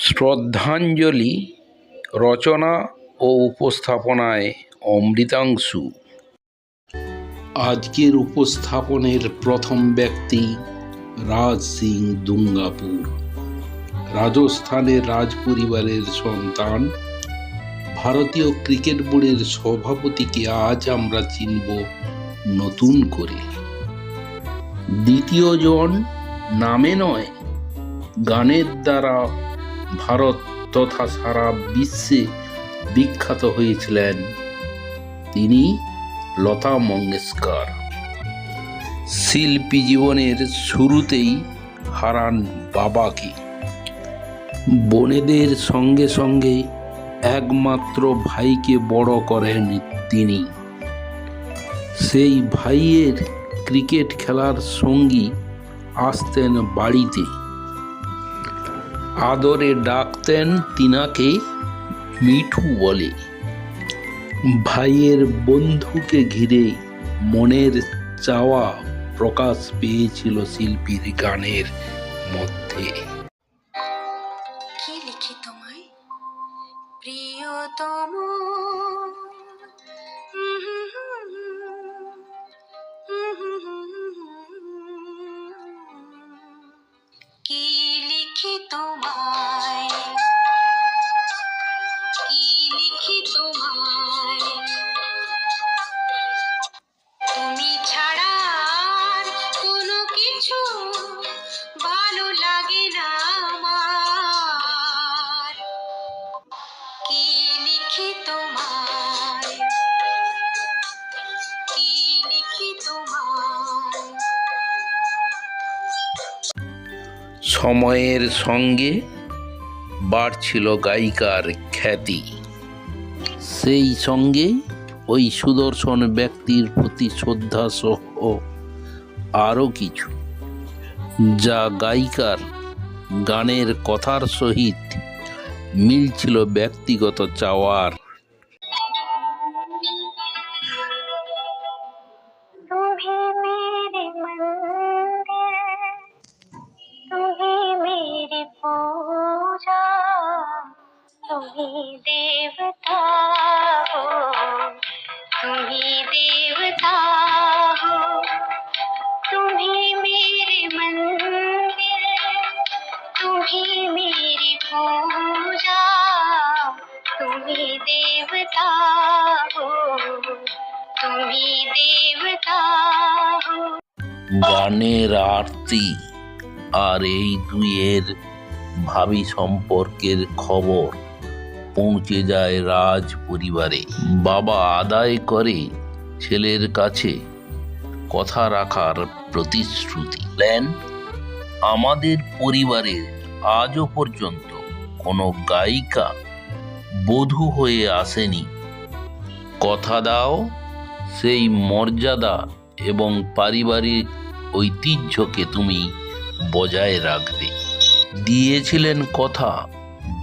শ্রদ্ধাঞ্জলি রচনা ও উপস্থাপনায় অমৃতাংশু। আজকের উপস্থাপনের প্রথম ব্যক্তি রাজ সিং দুঙ্গাপুর। রাজস্থানের রাজ পরিবারের সন্তান ভারতীয় ক্রিকেট বোর্ডের সভাপতিকে আজ আমরা চিনব নতুন করে। দ্বিতীয়জন নামে নয়, গানের দ্বারা ভারত তথা সারা বিশ্বে বিখ্যাত হয়েছিলেন তিনি লতা মঙ্গেশকর। শিল্পী জীবনের শুরুতেই হারান বাবাকে। বোনেদের সঙ্গে সঙ্গে একমাত্র ভাইকে বড় করেন তিনি। সেই ভাইয়ের ক্রিকেট খেলার সঙ্গী আসতেন বাড়িতে, আদরে ডাকতেন তিনাকে মিঠু বলে। ভাইয়ের বন্ধুকে ঘিরে মনের চাওয়া প্রকাশ পেয়েছিল শিল্পীর গানের মধ্যে। কি লিখি তোমায় প্রিয়তম, কি লিখি তোমায়, কি লিখি তোমায়, তুমি ছাড়া আর কোনো কিছু ভালো লাগে না আমার। কি লিখি তোমায়, কি লিখি তোমায়। সময়ের সঙ্গে বাড়ছিল গায়িকার খ্যাতি, সেই সঙ্গে ওই সুদর্শন ব্যক্তির প্রতি শ্রদ্ধা সহ আরও কিছু, যা গায়িকার গানের কথার সহিত মিলছিল ব্যক্তিগত চাওয়ার। तुम्ही देवता हो, तुम्ही देवता हो, तुम्ही मेरे मंदिर, तुम्ही मेरी पूजा, तुम्ही देवता हो, तुम्ही देवता हो। গানের আরতি আর এই দুইয়ের ভাবি সম্পর্কের খবর পৌঁছে যায় রাজ পরিবারে। বাবা আদায় করে ছেলের কাছে কথা রাখার প্রতিশ্রুতি দেন। আমাদের পরিবারে আজও পর্যন্ত কোনো গায়িকা বধূ হয়ে আসেনি, কথা দাও সেই মর্যাদা এবং পারিবারিক ঐতিহ্যকে তুমি বজায় রাখবে। দিয়েছিলেন কথা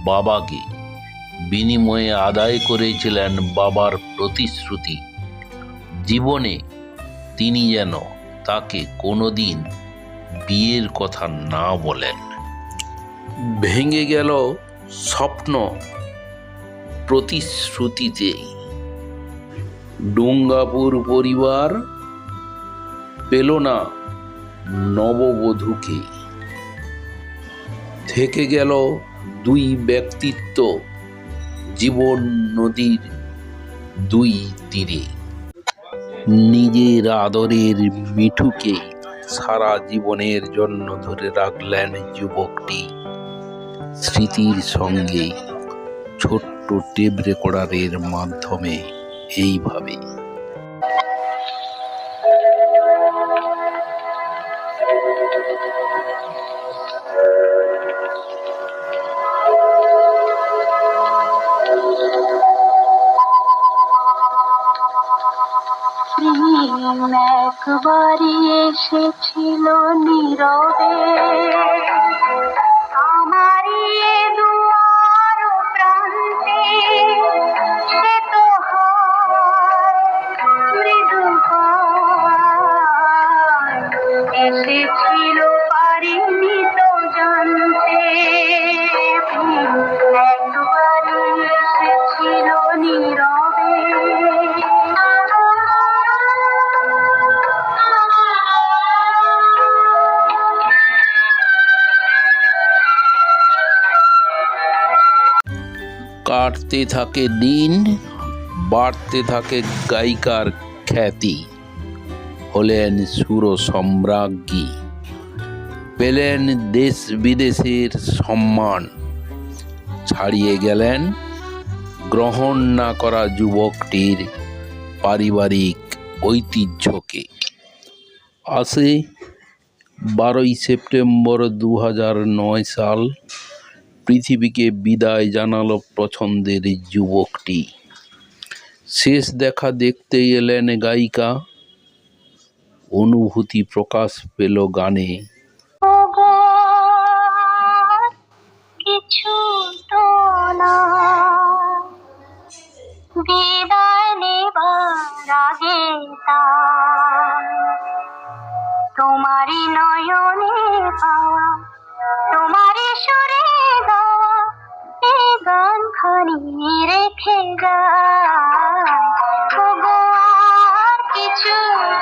বাবাকে, বিনিময়ে আদায় করেছিলেন বাবার প্রতিশ্রুতি, জীবনে তিনি যেন তাকে কোনোদিন বিয়ের কথা না বলেন। ভেঙে গেল স্বপ্ন প্রতিশ্রুতিতে। দুঙ্গাপুর পরিবার পেল না নববধূকে। থেকে গেল দুই ব্যক্তিত্ব জীবন নদীর দুই তীরে। নিজের আদরের মিঠুকে সারা জীবনের জন্য ধরে রাখলেন যুবকটি স্মৃতির সঙ্গে ছোট্ট টেপ রেকর্ডারের মাধ্যমে। এইভাবে একবারই এসেছিল নীরবে, আমারই দুয়ার প্রান্তে, সে তো মৃদু এসেছিল, পারিনি তো জানতে। কাটতে থাকে দিন, বাড়তে থাকে গায়িকার খ্যাতি, হলেন সুর সম্রাজ্ঞী, পেলেন দেশ বিদেশের সম্মান, ছাড়িয়ে গেলেন গ্রহণ না করা যুবকটির পারিবারিক ঐতিহ্যকে। আসে 12ই সেপ্টেম্বর 2009 সাল, পৃথিবীকে বিদায় জানালো পছন্দের যুবকটি। শেষ দেখা দেখতে এলেন গায়িকা, অনুভূতি প্রকাশ পেল গানে। ওগো, কিছু তো না, বিদায় নেবার আগে তোমারই নয়নে পাওয়া, তোমারই সুরে গাওয়া এই গান খানি রেখে যায়। ওগো, আর কিছু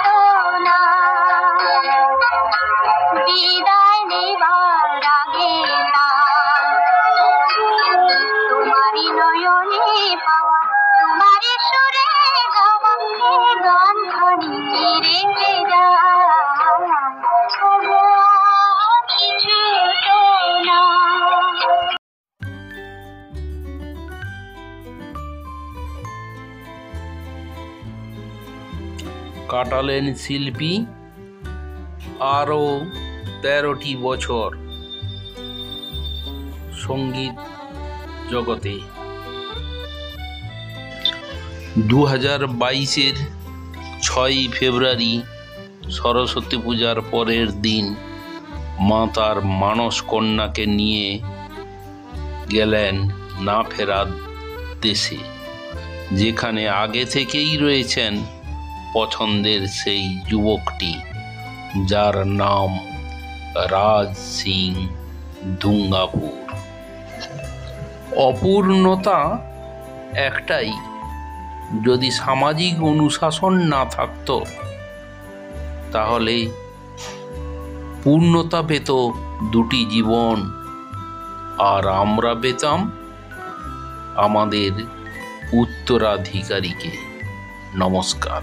তো না, বিদায় নেবার আগে তোমারই নয়নে পাওয়া, তোমারই সুরে গাওয়া এই গান খানি রেখে যায়। ওগো, আর কিছু তো না। কাটালেন শিল্পী আরও 13টি বছর সঙ্গীত জগতে। 2022-এর 6ই ফেব্রুয়ারি সরস্বতী পূজার পরের দিন মা তার মানস কন্যাকে নিয়ে গেলেন না ফেরার দেশে, যেখানে আগে থেকেই রয়েছেন পছন্দের সেই যুবকটি, যার নাম রাজ সিং দুঙ্গাপুর। অপূর্ণতা একটাই, যদি সামাজিক অনুশাসন না থাকতো তাহলে পূর্ণতা পেত দুটি জীবন, আর আমরা পেতাম আমাদের উত্তরাধিকারীকে। নমস্কার।